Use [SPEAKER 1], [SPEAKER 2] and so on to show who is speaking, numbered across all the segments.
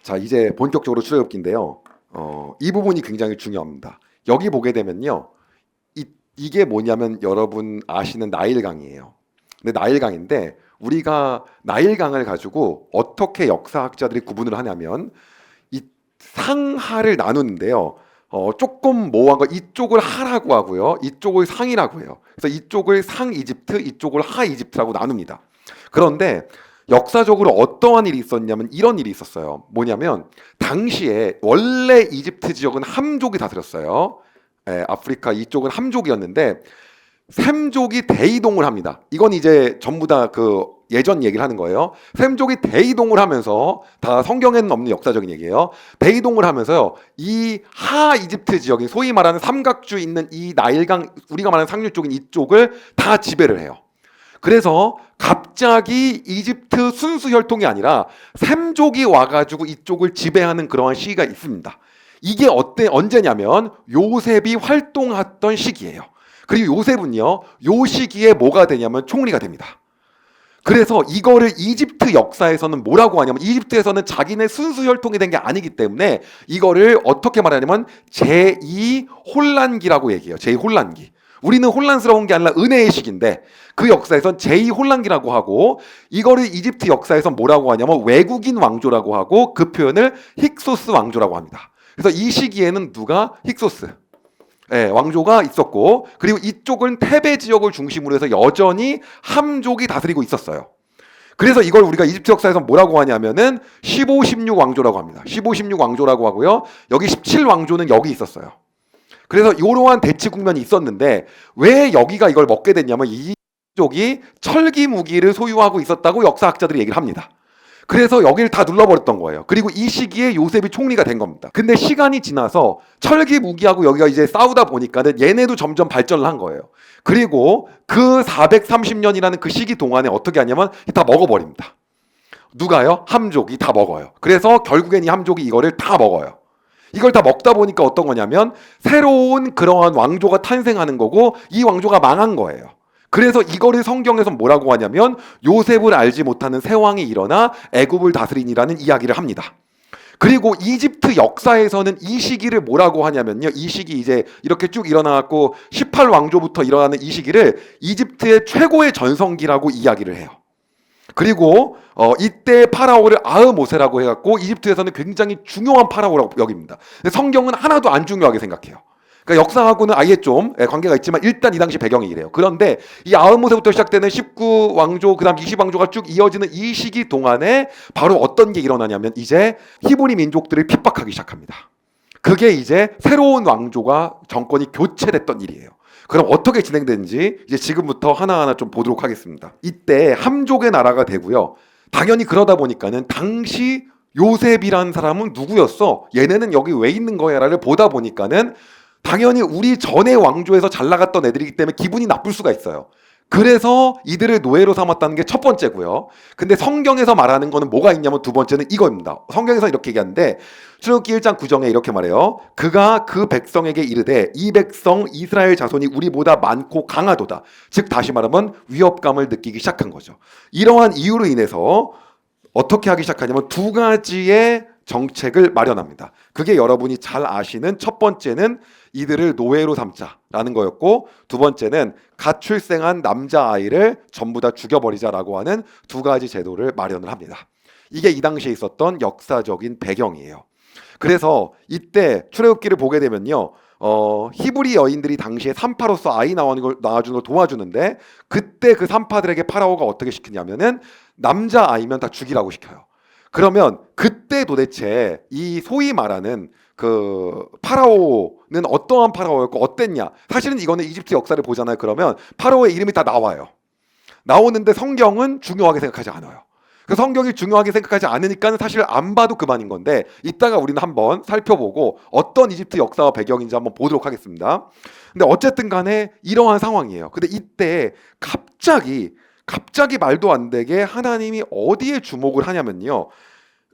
[SPEAKER 1] 자, 이제 본격적으로 출애굽기인데요. 이 부분이 굉장히 중요합니다. 여기 보게 되면요. 이게 뭐냐면 여러분 아시는 나일강이에요. 근데 나일강인데 우리가 나일강을 가지고 어떻게 역사학자들이 구분을 하냐면 이 상하를 나누는데요. 조금 모호한 거 이쪽을 하라고 하고요. 이쪽을 상이라고 해요. 그래서 이쪽을 상 이집트, 이쪽을 하 이집트라고 나눕니다. 그런데 역사적으로 어떠한 일이 있었냐면 이런 일이 있었어요. 뭐냐면 당시에 원래 이집트 지역은 함족이 다스렸어요. 아프리카 이쪽은 함족이었는데 셈족이 대이동을 합니다. 이건 이제 전부 다 그 예전 얘기를 하는 거예요. 셈족이 대이동을 하면서 다 성경에는 없는 역사적인 얘기예요. 대이동을 하면서요. 이 하 이집트 지역인 소위 말하는 삼각주 있는 이 나일강 우리가 말하는 상류 쪽인 이쪽을 다 지배를 해요. 그래서 갑자기 이집트 순수 혈통이 아니라 셈족이 와가지고 이쪽을 지배하는 그러한 시기가 있습니다. 이게 언제냐면 요셉이 활동했던 시기예요. 그리고 요셉은요, 요 시기에 뭐가 되냐면 총리가 됩니다. 그래서 이거를 이집트 역사에서는 뭐라고 하냐면 이집트에서는 자기네 순수 혈통이 된 게 아니기 때문에 이거를 어떻게 말하냐면 제2 혼란기라고 얘기해요. 제2 혼란기. 우리는 혼란스러운 게 아니라 은혜의 시기인데 그 역사에선 제2 혼란기라고 하고 이거를 이집트 역사에서 뭐라고 하냐면 외국인 왕조라고 하고 그 표현을 힉소스 왕조라고 합니다. 그래서 이 시기에는 누가 힉소스 왕조가 있었고 그리고 이쪽은 테베 지역을 중심으로 해서 여전히 함족이 다스리고 있었어요. 그래서 이걸 우리가 이집트 역사에서 뭐라고 하냐면은 15, 16 왕조라고 합니다. 15, 16 왕조라고 하고요. 여기 17 왕조는 여기 있었어요. 그래서 이러한 대치 국면이 있었는데 왜 여기가 이걸 먹게 됐냐면 이쪽이 철기 무기를 소유하고 있었다고 역사학자들이 얘기를 합니다. 그래서 여기를 다 눌러버렸던 거예요. 그리고 이 시기에 요셉이 총리가 된 겁니다. 근데 시간이 지나서 철기 무기하고 여기가 이제 싸우다 보니까는 얘네도 점점 발전을 한 거예요. 그리고 그 430년이라는 그 시기 동안에 어떻게 하냐면 다 먹어버립니다. 누가요? 함족이 다 먹어요. 그래서 결국엔 이 함족이 이거를 다 먹어요. 이걸 다 먹다 보니까 어떤 거냐면 새로운 그러한 왕조가 탄생하는 거고 이 왕조가 망한 거예요. 그래서 이거를 성경에서 뭐라고 하냐면 요셉을 알지 못하는 새 왕이 일어나 애굽을 다스리니라는 이야기를 합니다. 그리고 이집트 역사에서는 이 시기를 뭐라고 하냐면요. 이 시기 이제 이렇게 쭉 일어나갖고 18왕조부터 일어나는 이 시기를 이집트의 최고의 전성기라고 이야기를 해요. 그리고 이때 파라오를 아흐모세라고 해갖고 이집트에서는 굉장히 중요한 파라오라고 여깁니다. 성경은 하나도 안 중요하게 생각해요. 그러니까 역사하고는 아예 좀 관계가 있지만 일단 이 당시 배경이 이래요. 그런데 이 아흐모세부터 시작되는 19왕조 그다음 20왕조가 쭉 이어지는 이 시기 동안에 바로 어떤 게 일어나냐면 이제 히브리 민족들을 핍박하기 시작합니다. 그게 이제 새로운 왕조가 정권이 교체됐던 일이에요. 그럼 어떻게 진행되는지 이제 지금부터 하나하나 좀 보도록 하겠습니다. 이때 함족의 나라가 되고요. 당연히 그러다 보니까는 당시 요셉이라는 사람은 누구였어? 얘네는 여기 왜 있는 거야를 보다 보니까는 당연히 우리 전의 왕조에서 잘 나갔던 애들이기 때문에 기분이 나쁠 수가 있어요. 그래서 이들을 노예로 삼았다는 게 첫 번째고요. 근데 성경에서 말하는 거는 뭐가 있냐면 두 번째는 이거입니다. 성경에서 이렇게 얘기하는데 출애굽기 1장 9절에 이렇게 말해요. 그가 그 백성에게 이르되 이 백성 이스라엘 자손이 우리보다 많고 강하도다. 즉 다시 말하면 위협감을 느끼기 시작한 거죠. 이러한 이유로 인해서 어떻게 하기 시작하냐면 두 가지의 정책을 마련합니다. 그게 여러분이 잘 아시는 첫 번째는 이들을 노예로 삼자라는 거였고 두 번째는 갓 출생한 남자아이를 전부 다 죽여버리자라고 하는 두 가지 제도를 마련을 합니다. 이게 이 당시에 있었던 역사적인 배경이에요. 그래서 이때 출애굽기를 보게 되면요. 히브리 여인들이 당시에 산파로서 아이 낳아주는 걸 도와주는데 그때 그 산파들에게 파라오가 어떻게 시키냐면은 남자아이면 다 죽이라고 시켜요. 그러면 그때 도대체 이 소위 말하는 그 파라오는 어떠한 파라오였고 어땠냐? 사실은 이거는 이집트 역사를 보잖아요. 그러면 파라오의 이름이 다 나와요. 나오는데 성경은 중요하게 생각하지 않아요. 그 성경이 중요하게 생각하지 않으니까 사실 안 봐도 그만인 건데 이따가 우리는 한번 살펴보고 어떤 이집트 역사와 배경인지 한번 보도록 하겠습니다. 근데 어쨌든 간에 이러한 상황이에요. 근데 이때 갑자기 말도 안 되게 하나님이 어디에 주목을 하냐면요.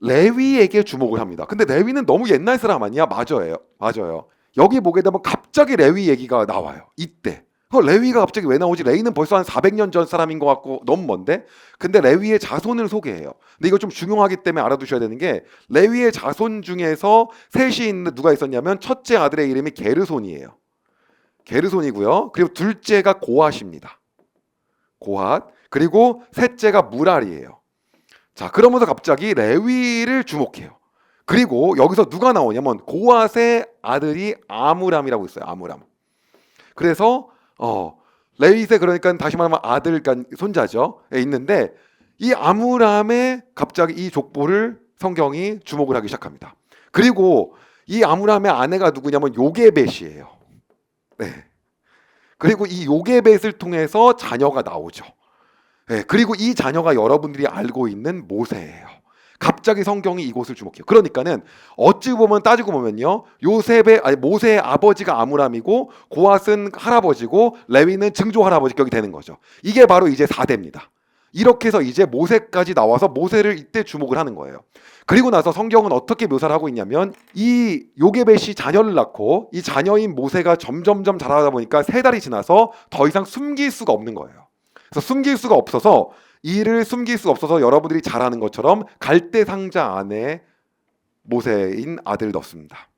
[SPEAKER 1] 레위에게 주목을 합니다. 근데 레위는 너무 옛날 사람 아니야? 맞아요. 여기 보게 되면 갑자기 레위 얘기가 나와요. 이때. 레위가 갑자기 왜 나오지? 레위는 벌써 한 400년 전 사람인 것 같고 너무 먼데? 근데 레위의 자손을 소개해요. 근데 이거 좀 중요하기 때문에 알아두셔야 되는 게 레위의 자손 중에서 셋이 있는 누가 있었냐면 첫째 아들의 이름이 게르손이에요. 게르손이고요. 그리고 둘째가 고핫입니다. 고핫. 그리고 셋째가 무랄이에요. 자, 그러면서 갑자기 레위를 주목해요. 그리고 여기서 누가 나오냐면 고핫의 아들이 아므람이라고 있어요. 아므람. 그래서 레윗의 그러니까 다시 말하면 아들, 그러니까 손자죠. 있는데 이 아므람의 갑자기 이 족보를 성경이 주목을 하기 시작합니다. 그리고 이 아므람의 아내가 누구냐면 요게벳이에요. 네. 그리고 이 요게벳을 통해서 자녀가 나오죠. 네. 그리고 이 자녀가 여러분들이 알고 있는 모세예요. 갑자기 성경이 이곳을 주목해요. 그러니까는 어찌 보면 따지고 보면요, 모세의 아버지가 아므람이고 고핫은 할아버지고 레위는 증조 할아버지 격이 되는 거죠. 이게 바로 이제 4대입니다. 이렇게 해서 이제 모세까지 나와서 모세를 이때 주목을 하는 거예요. 그리고 나서 성경은 어떻게 묘사를 하고 있냐면 이 요게벳이 자녀를 낳고 이 자녀인 모세가 점점점 자라다 보니까 3달이 지나서 더 이상 숨길 수가 없는 거예요. 그래서 숨길 수가 없어서 이를 숨길 수 없어서 여러분들이 잘 아는 것처럼 갈대 상자 안에 모세인 아들을 넣습니다.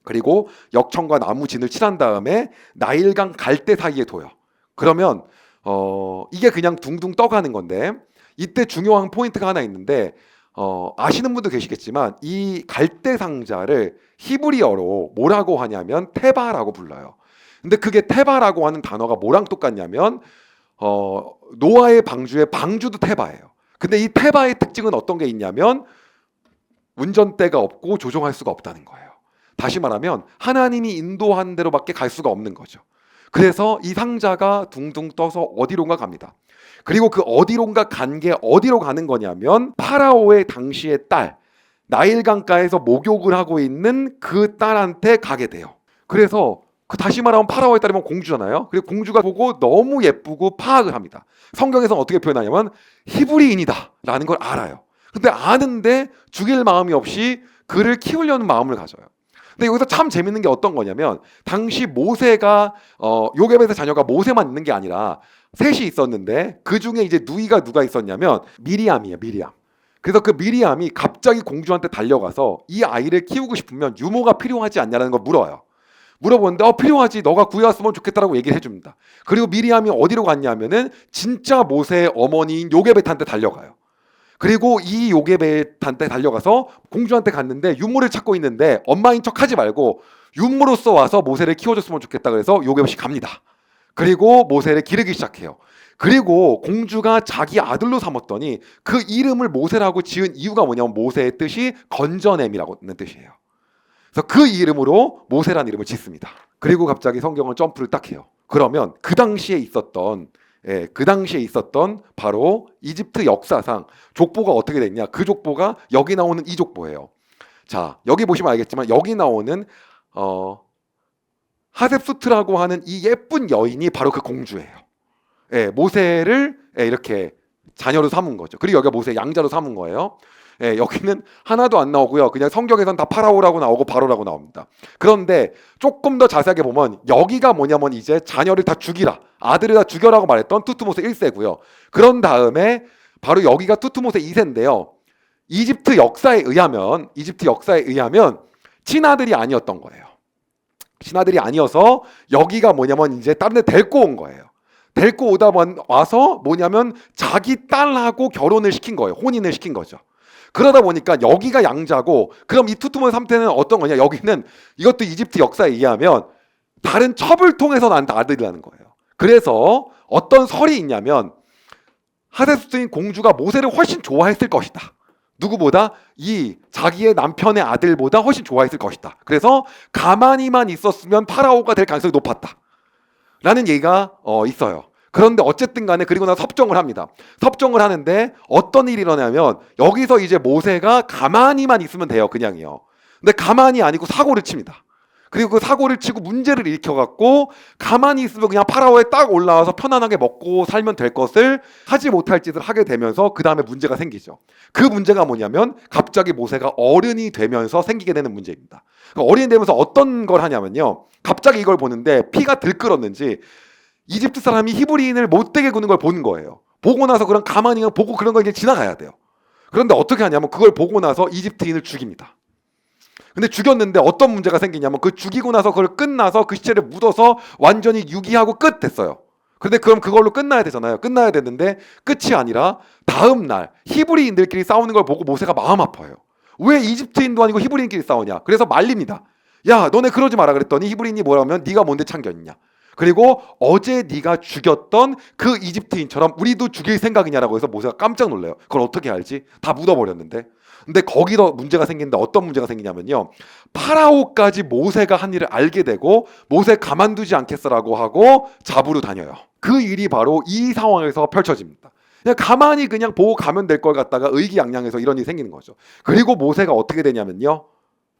[SPEAKER 1] 그리고 역청과 나무 진을 칠한 다음에 나일강 갈대 사이에 둬요. 그러면 이게 그냥 둥둥 떠가는 건데 이때 중요한 포인트가 하나 있는데 아시는 분도 계시겠지만 이 갈대 상자를 히브리어로 뭐라고 하냐면 테바라고 불러요. 근데 그게 테바라고 하는 단어가 뭐랑 똑같냐면 노아의 방주의 방주도 테바예요. 근데 이 테바의 특징은 어떤 게 있냐면 운전대가 없고 조종할 수가 없다는 거예요. 다시 말하면 하나님이 인도한 대로밖에 갈 수가 없는 거죠. 그래서 이 상자가 둥둥 떠서 어디론가 갑니다. 그리고 그 어디론가 간 게 어디로 가는 거냐면 파라오의 당시의 딸, 나일강가에서 목욕을 하고 있는 그 딸한테 가게 돼요. 그래서 다시 말하면 파라오의 딸이면 공주잖아요. 그리고 공주가 보고 너무 예쁘고 파악을 합니다. 성경에서는 어떻게 표현하냐면 히브리인이다 라는 걸 알아요. 근데 아는데 죽일 마음이 없이 그를 키우려는 마음을 가져요. 근데 여기서 참 재밌는 게 어떤 거냐면 당시 모세가 요게벳의 자녀가 모세만 있는 게 아니라 셋이 있었는데 그 중에 이제 누이가 누가 있었냐면 미리암이에요. 미리암. 그래서 그 미리암이 갑자기 공주한테 달려가서 이 아이를 키우고 싶으면 유모가 필요하지 않냐는 걸 물어요. 물어보는데 필요하지, 너가 구해왔으면 좋겠다라고 얘기를 해줍니다. 그리고 미리암이 어디로 갔냐면은 진짜 모세의 어머니인 요게벳한테 달려가요. 그리고 이 요게벳한테 달려가서 공주한테 갔는데 유모를 찾고 있는데 엄마인 척 하지 말고 유모로서 와서 모세를 키워줬으면 좋겠다 그래서 요게벳이 갑니다. 그리고 모세를 기르기 시작해요. 그리고 공주가 자기 아들로 삼았더니 그 이름을 모세라고 지은 이유가 뭐냐면 모세의 뜻이 건져냄이라는 뜻이에요. 그래서 그 이름으로 모세라는 이름을 짓습니다. 그리고 갑자기 성경은 점프를 딱 해요. 그러면 그 당시에 있었던 바로 이집트 역사상 족보가 어떻게 됐냐? 그 족보가 여기 나오는 이 족보예요. 자, 여기 보시면 알겠지만 여기 나오는 하셉수트라고 하는 이 예쁜 여인이 바로 그 공주예요. 모세를 이렇게 자녀로 삼은 거죠. 그리고 여기가 모세 양자로 삼은 거예요. 여기는 하나도 안 나오고요. 그냥 성경에선 다 파라오라고 나오고 바로라고 나옵니다. 그런데 조금 더 자세하게 보면 여기가 뭐냐면 이제 자녀를 다 죽이라, 아들을 다 죽여라고 말했던 투트모세 1세고요. 그런 다음에 바로 여기가 투트모세 2세인데요. 이집트 역사에 의하면 친아들이 아니었던 거예요. 친아들이 아니어서 여기가 뭐냐면 이제 다른 데 데리고 온 거예요. 데리고 오다 와서 뭐냐면 자기 딸하고 결혼을 시킨 거예요. 혼인을 시킨 거죠. 그러다 보니까 여기가 양자고, 그럼 이 투트모세 3세는 어떤 거냐? 여기는 이것도 이집트 역사에 의하면 다른 첩을 통해서 난 아들이라는 거예요. 그래서 어떤 설이 있냐면 하세수트인 공주가 모세를 훨씬 좋아했을 것이다. 누구보다 이 자기의 남편의 아들보다 훨씬 좋아했을 것이다. 그래서 가만히만 있었으면 파라오가 될 가능성이 높았다 라는 얘기가 있어요. 그런데 어쨌든 간에 그리고 나서 섭정을 합니다. 섭정을 하는데 어떤 일이 일어나면 여기서 이제 모세가 가만히만 있으면 돼요. 그냥이요. 근데 가만히 아니고 사고를 칩니다. 그리고 그 사고를 치고 문제를 일으켜갖고 가만히 있으면 그냥 파라오에 딱 올라와서 편안하게 먹고 살면 될 것을 하지 못할 짓을 하게 되면서 그 다음에 문제가 생기죠. 그 문제가 뭐냐면 갑자기 모세가 어른이 되면서 생기게 되는 문제입니다. 어른이 되면서 어떤 걸 하냐면요. 갑자기 이걸 보는데 피가 들끓었는지 이집트 사람이 히브리인을 못되게 구는 걸 보는 거예요. 보고 나서 그냥 가만히 그냥 보고 그런 걸 이제 지나가야 돼요. 그런데 어떻게 하냐면 그걸 보고 나서 이집트인을 죽입니다. 근데 죽였는데 어떤 문제가 생기냐면 그 죽이고 나서 그걸 끝나서 그 시체를 묻어서 완전히 유기하고 끝 됐어요. 근데 그럼 그걸로 끝나야 되잖아요. 끝나야 되는데 끝이 아니라 다음 날 히브리인들끼리 싸우는 걸 보고 모세가 마음 아파요. 왜 이집트인도 아니고 히브리인끼리 싸우냐? 그래서 말립니다. 야, 너네 그러지 마라 그랬더니 히브리인이 뭐라면 네가 뭔데 참견이냐? 그리고 어제 네가 죽였던 그 이집트인처럼 우리도 죽일 생각이냐라고 해서 모세가 깜짝 놀래요. 그걸 어떻게 알지? 다 묻어버렸는데. 근데 거기서 문제가 생기는데 어떤 문제가 생기냐면요. 파라오까지 모세가 한 일을 알게 되고 모세 가만두지 않겠어라고 하고 잡으러 다녀요. 그 일이 바로 이 상황에서 펼쳐집니다. 그냥 가만히 그냥 보고 가면 될 걸 갖다가 의기양양해서 이런 일이 생기는 거죠. 그리고 모세가 어떻게 되냐면요.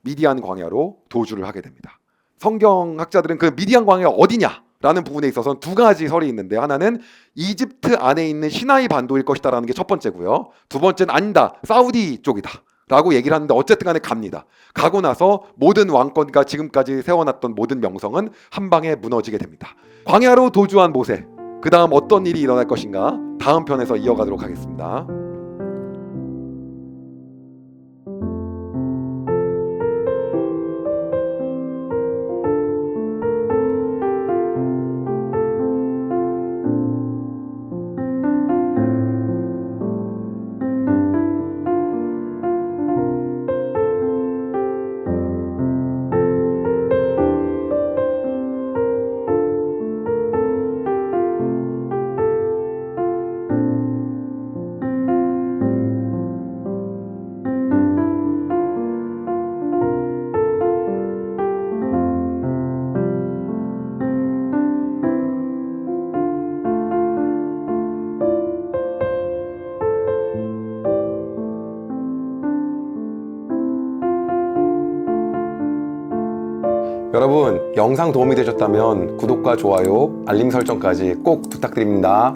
[SPEAKER 1] 미디안 광야로 도주를 하게 됩니다. 성경학자들은 그 미디안 광야가 어디냐라는 부분에 있어서는 두 가지 설이 있는데 하나는 이집트 안에 있는 시나이 반도일 것이다라는 게 첫 번째고요. 두 번째는 아니다. 사우디 쪽이다. 라고 얘기를 하는데 어쨌든 간에 갑니다. 가고 나서 모든 왕권과 지금까지 세워놨던 모든 명성은 한 방에 무너지게 됩니다. 광야로 도주한 모세. 그 다음 어떤 일이 일어날 것인가? 다음 편에서 이어가도록 하겠습니다. 여러분, 영상 도움이 되셨다면 구독과 좋아요, 알림 설정까지 꼭 부탁드립니다.